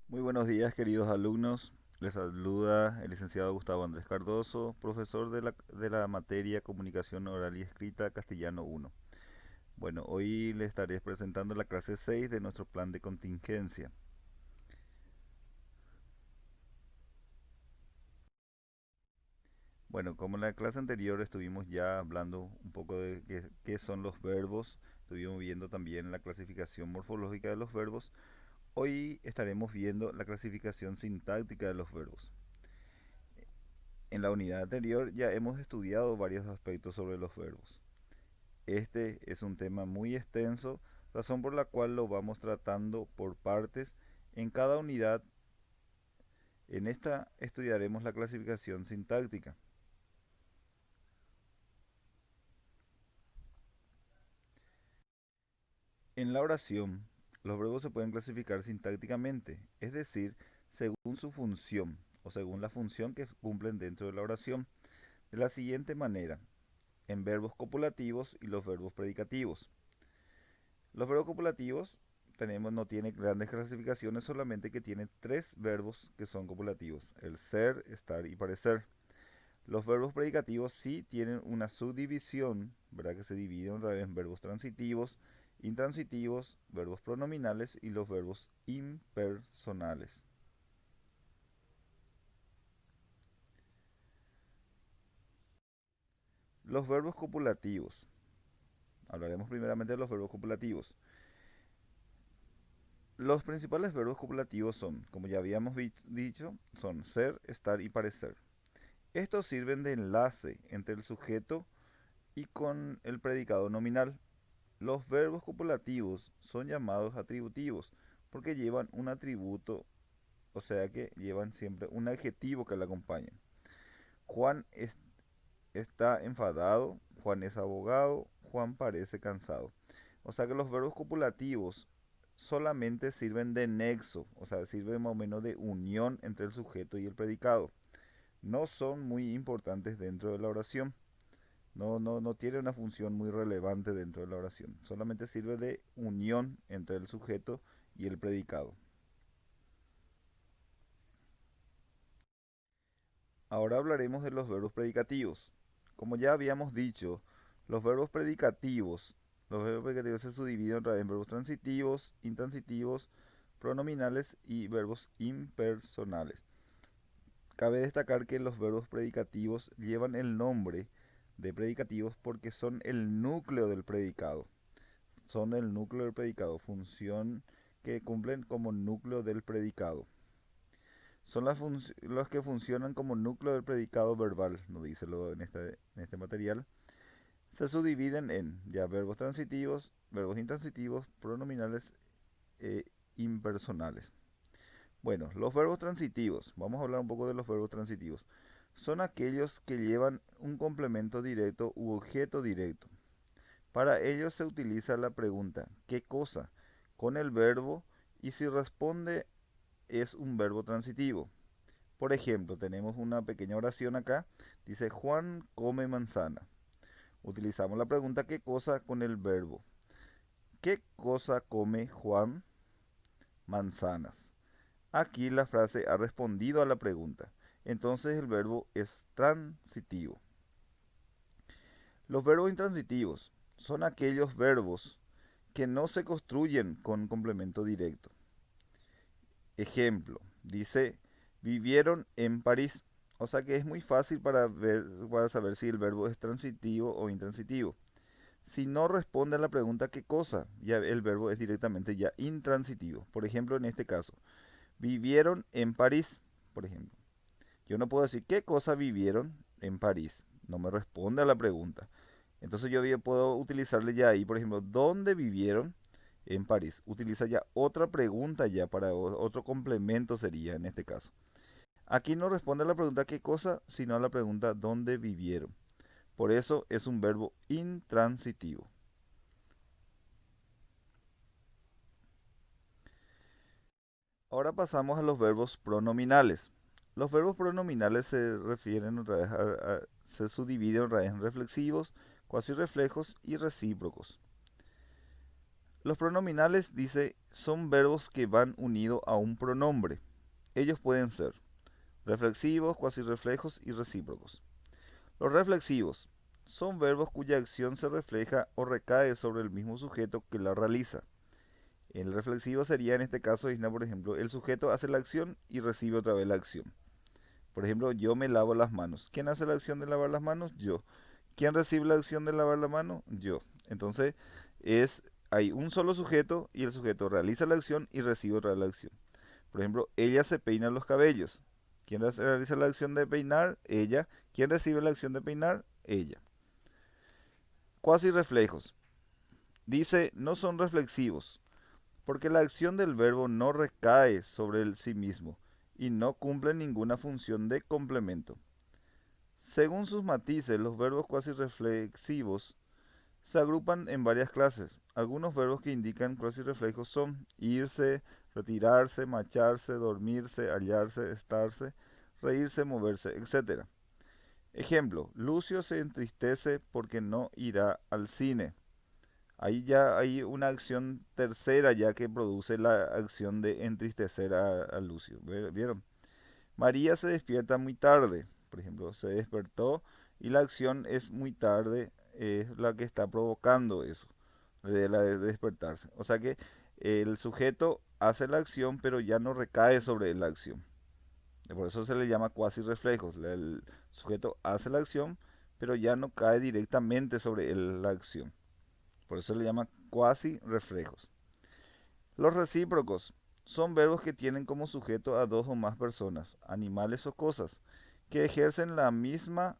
Muy buenos días, queridos alumnos. Les saluda el licenciado Gustavo Andrés Cardoso, profesor de la materia Comunicación Oral y Escrita Castellano 1. Bueno, hoy les estaré presentando la clase 6 de nuestro plan de contingencia. Bueno, como en la clase anterior estuvimos ya hablando un poco de qué son los verbos, estuvimos viendo también la clasificación morfológica de los verbos. Hoy estaremos viendo la clasificación sintáctica de los verbos. En la unidad anterior ya hemos estudiado varios aspectos sobre los verbos. Este es un tema muy extenso, razón por la cual lo vamos tratando por partes en cada unidad. En esta estudiaremos la clasificación sintáctica. En la oración, los verbos se pueden clasificar sintácticamente, es decir, según su función o según la función que cumplen dentro de la oración, de la siguiente manera: en verbos copulativos y los verbos predicativos. Los verbos copulativos no tiene grandes clasificaciones, solamente que tiene tres verbos que son copulativos: el ser, estar y parecer. Los verbos predicativos sí tienen una subdivisión, ¿verdad? Que se dividen otra vez en verbos transitivos, intransitivos, verbos pronominales y los verbos impersonales. Los verbos copulativos. Hablaremos primeramente de los verbos copulativos. Los principales verbos copulativos son, como ya habíamos dicho, son ser, estar y parecer. Estos sirven de enlace entre el sujeto y con el predicado nominal. Los verbos copulativos son llamados atributivos porque llevan un atributo, o sea que llevan siempre un adjetivo que le acompaña. Juan está enfadado, Juan es abogado, Juan parece cansado. O sea que los verbos copulativos solamente sirven de nexo, o sea, sirven más o menos de unión entre el sujeto y el predicado. No son muy importantes dentro de la oración. No tiene una función muy relevante dentro de la oración. Solamente sirve de unión entre el sujeto y el predicado. Ahora hablaremos de los verbos predicativos. Como ya habíamos dicho, los verbos predicativos se subdividen otra vez en verbos transitivos, intransitivos, pronominales y verbos impersonales. Cabe destacar que los verbos predicativos llevan el nombre de predicativos porque son el núcleo del predicado. Son el núcleo del predicado, función que cumplen como núcleo del predicado. Son los que funcionan como núcleo del predicado verbal, nos dice en este material. Se subdividen en ya verbos transitivos, verbos intransitivos, pronominales e impersonales. Bueno, los verbos transitivos, vamos a hablar un poco de los verbos transitivos. Son aquellos que llevan un complemento directo u objeto directo. Para ello se utiliza la pregunta ¿qué cosa? Con el verbo, y si responde es un verbo transitivo. Por ejemplo, tenemos una pequeña oración acá. Dice Juan come manzana. Utilizamos la pregunta ¿qué cosa? Con el verbo. ¿Qué cosa come Juan? Manzanas. Aquí la frase ha respondido a la pregunta. Entonces el verbo es transitivo. Los verbos intransitivos son aquellos verbos que no se construyen con complemento directo. Ejemplo, dice, vivieron en París. O sea que es muy fácil para saber si el verbo es transitivo o intransitivo. Si no responde a la pregunta ¿qué cosa? Ya el verbo es directamente ya intransitivo. Por ejemplo, en este caso, vivieron en París, por ejemplo. Yo no puedo decir ¿qué cosa vivieron en París? No me responde a la pregunta. Entonces yo puedo utilizarle ya ahí, por ejemplo, ¿dónde vivieron en París? Utiliza ya otra pregunta ya para otro complemento sería en este caso. Aquí no responde a la pregunta qué cosa, sino a la pregunta ¿dónde vivieron? Por eso es un verbo intransitivo. Ahora pasamos a los verbos pronominales. Los verbos pronominales se refieren otra vez se subdividen otra vez en reflexivos, cuasi reflejos y recíprocos. Los pronominales, dice, son verbos que van unidos a un pronombre. Ellos pueden ser reflexivos, cuasirreflejos y recíprocos. Los reflexivos son verbos cuya acción se refleja o recae sobre el mismo sujeto que la realiza. El reflexivo sería en este caso, por ejemplo, el sujeto hace la acción y recibe otra vez la acción. Por ejemplo, yo me lavo las manos. ¿Quién hace la acción de lavar las manos? Yo. ¿Quién recibe la acción de lavar la mano? Yo. Entonces, hay un solo sujeto y el sujeto realiza la acción y recibe otra vez la acción. Por ejemplo, ella se peina los cabellos. ¿Quién realiza la acción de peinar? Ella. ¿Quién recibe la acción de peinar? Ella. Cuasi reflejos. Dice, no son reflexivos, porque la acción del verbo no recae sobre el sí mismo y no cumple ninguna función de complemento. Según sus matices, los verbos cuasi reflexivos se agrupan en varias clases. Algunos verbos que indican cuasi reflejos son irse, retirarse, marcharse, dormirse, hallarse, estarse, reírse, moverse, etc. Ejemplo, Lucio se entristece porque no irá al cine. Ahí ya hay una acción tercera ya que produce la acción de entristecer a Lucio. ¿Vieron? María se despierta muy tarde. Por ejemplo, se despertó y la acción es muy tarde, es la que está provocando eso, de la de despertarse. O sea que el sujeto hace la acción pero ya no recae sobre la acción. Por eso se le llama cuasi reflejos. El sujeto hace la acción pero ya no cae directamente sobre la acción. Por eso se le llama cuasi reflejos. Los recíprocos son verbos que tienen como sujeto a dos o más personas, animales o cosas, que ejercen la misma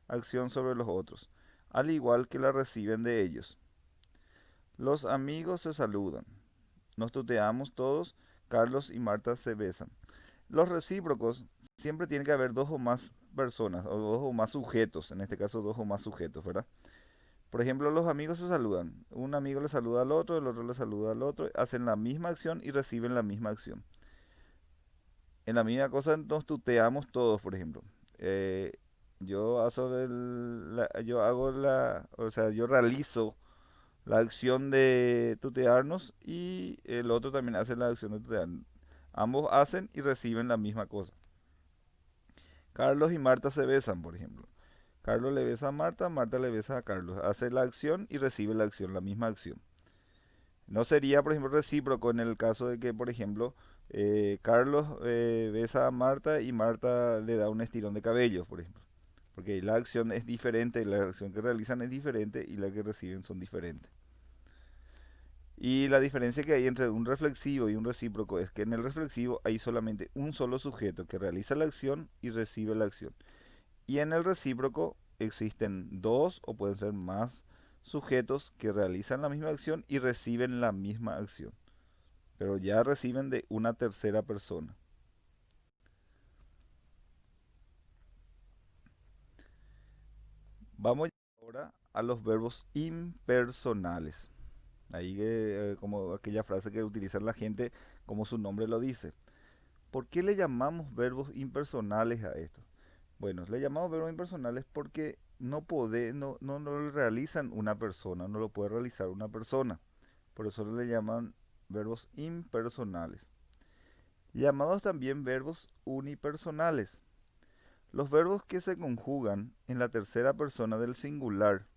acción sobre los otros, al igual que la reciben de ellos. Los amigos se saludan. Nos tuteamos todos. Carlos y Marta se besan. Los recíprocos siempre tiene que haber dos o más personas, o dos o más sujetos, en este caso dos o más sujetos, ¿verdad? Por ejemplo, los amigos se saludan. Un amigo le saluda al otro, el otro le saluda al otro, hacen la misma acción y reciben la misma acción. En la misma cosa nos tuteamos todos, por ejemplo. Eh, yo realizo la acción de tutearnos y el otro también hace la acción de tutearnos. Ambos hacen y reciben la misma cosa. Carlos y Marta se besan, por ejemplo. Carlos le besa a Marta, Marta le besa a Carlos. Hace la acción y recibe la acción, la misma acción. No sería, por ejemplo, recíproco en el caso de que, por ejemplo, Carlos besa a Marta y Marta le da un estirón de cabello, por ejemplo. Porque la acción es diferente, la acción que realizan es diferente y la que reciben son diferentes. Y la diferencia que hay entre un reflexivo y un recíproco es que en el reflexivo hay solamente un solo sujeto que realiza la acción y recibe la acción. Y en el recíproco existen dos o pueden ser más sujetos que realizan la misma acción y reciben la misma acción, pero ya reciben de una tercera persona. Vamos ahora a los verbos impersonales. Ahí como aquella frase que utiliza la gente, como su nombre lo dice. ¿Por qué le llamamos verbos impersonales a esto? Bueno, le llamamos verbos impersonales porque no lo realizan una persona, no lo puede realizar una persona. Por eso le llaman verbos impersonales. Llamados también verbos unipersonales. Los verbos que se conjugan en la tercera persona del singular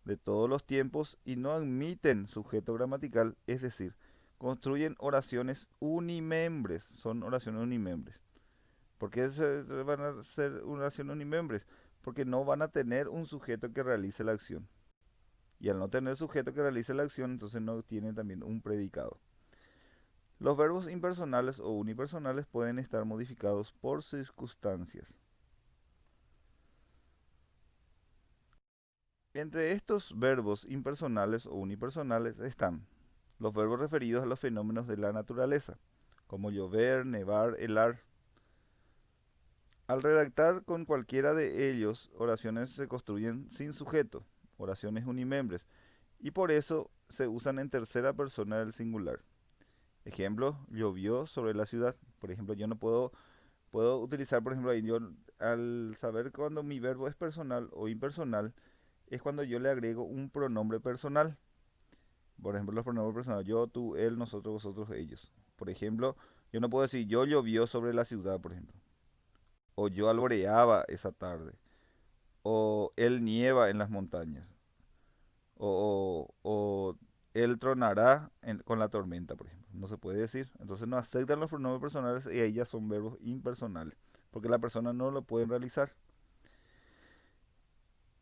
de todos los tiempos y no admiten sujeto gramatical, es decir, construyen oraciones unimembres, son oraciones unimembres. ¿Por qué van a ser oraciones unimembres? Porque no van a tener un sujeto que realice la acción. Y al no tener sujeto que realice la acción, entonces no tienen también un predicado. Los verbos impersonales o unipersonales pueden estar modificados por circunstancias. Entre estos verbos impersonales o unipersonales están los verbos referidos a los fenómenos de la naturaleza, como llover, nevar, helar. Al redactar con cualquiera de ellos, oraciones se construyen sin sujeto, oraciones unimembres, y por eso se usan en tercera persona del singular. Ejemplo, llovió sobre la ciudad. Por ejemplo, yo no puedo utilizar, por ejemplo, ahí yo al saber cuando mi verbo es personal o impersonal, es cuando yo le agrego un pronombre personal. Por ejemplo, los pronombres personales, yo, tú, él, nosotros, vosotros, ellos. Por ejemplo, yo no puedo decir yo llovió sobre la ciudad, por ejemplo. O yo alboreaba esa tarde. O él nieva en las montañas. O él tronará con la tormenta, por ejemplo. No se puede decir. Entonces no aceptan los pronombres personales y ahí ya son verbos impersonales. Porque la persona no lo puede realizar.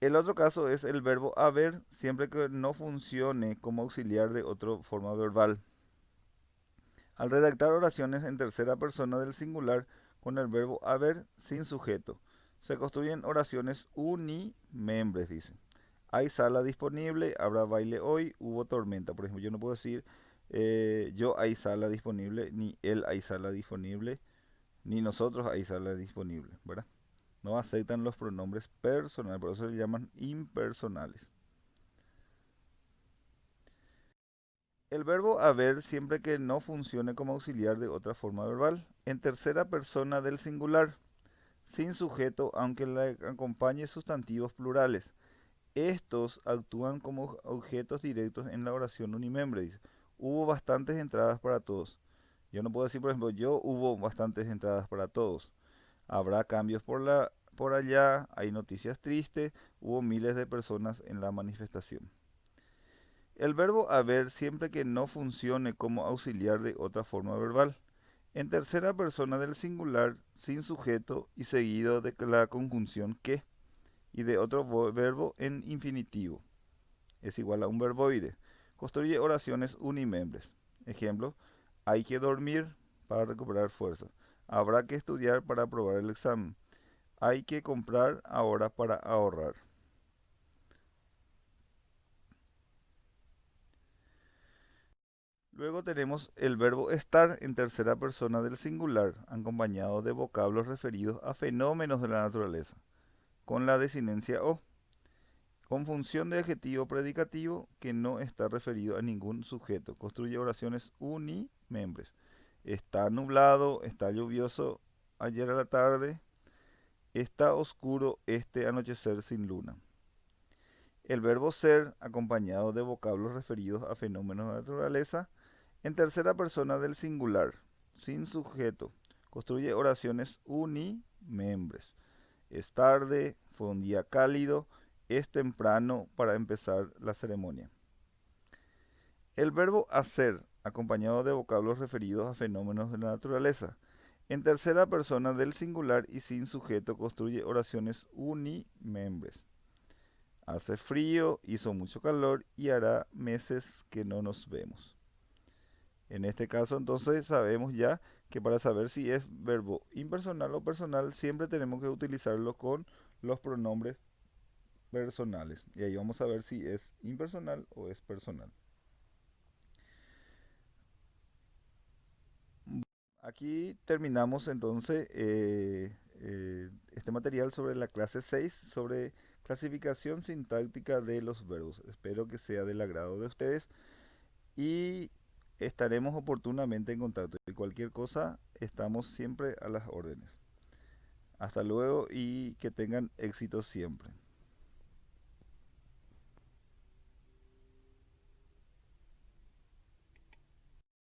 El otro caso es el verbo haber siempre que no funcione como auxiliar de otra forma verbal. Al redactar oraciones en tercera persona del singular con el verbo haber sin sujeto, se construyen oraciones unimembres, dice. Hay sala disponible, habrá baile hoy, hubo tormenta. Por ejemplo, yo no puedo decir yo hay sala disponible, ni él hay sala disponible, ni nosotros hay sala disponible, ¿verdad? No aceptan los pronombres personales, por eso se llaman impersonales. El verbo haber siempre que no funcione como auxiliar de otra forma verbal. En tercera persona del singular, sin sujeto aunque le acompañe sustantivos plurales. Estos actúan como objetos directos en la oración unimembre. Dice, hubo bastantes entradas para todos. Yo no puedo decir, por ejemplo, yo hubo bastantes entradas para todos. Habrá cambios por allá, hay noticias tristes, hubo miles de personas en la manifestación. El verbo haber siempre que no funcione como auxiliar de otra forma verbal. En tercera persona del singular, sin sujeto y seguido de la conjunción que y de otro verbo en infinitivo. Es igual a un verboide. Construye oraciones unimembres. Ejemplo, hay que dormir para recuperar fuerza. Habrá que estudiar para aprobar el examen. Hay que comprar ahora para ahorrar. Luego tenemos el verbo estar en tercera persona del singular, acompañado de vocablos referidos a fenómenos de la naturaleza, con la desinencia o, con función de adjetivo predicativo que no está referido a ningún sujeto. Construye oraciones unimembres. Está nublado, está lluvioso ayer a la tarde, está oscuro este anochecer sin luna. El verbo ser, acompañado de vocablos referidos a fenómenos de la naturaleza, en tercera persona del singular, sin sujeto, construye oraciones unimembres. Es tarde, fue un día cálido, es temprano para empezar la ceremonia. El verbo hacer, acompañado de vocablos referidos a fenómenos de la naturaleza, en tercera persona del singular y sin sujeto, construye oraciones unimembres. Hace frío, hizo mucho calor y hará meses que no nos vemos. En este caso, entonces, sabemos ya que para saber si es verbo impersonal o personal, siempre tenemos que utilizarlo con los pronombres personales. Y ahí vamos a ver si es impersonal o es personal. Aquí terminamos entonces este material sobre la clase 6 sobre clasificación sintáctica de los verbos. Espero que sea del agrado de ustedes y estaremos oportunamente en contacto. Y cualquier cosa, estamos siempre a las órdenes. Hasta luego y que tengan éxito siempre.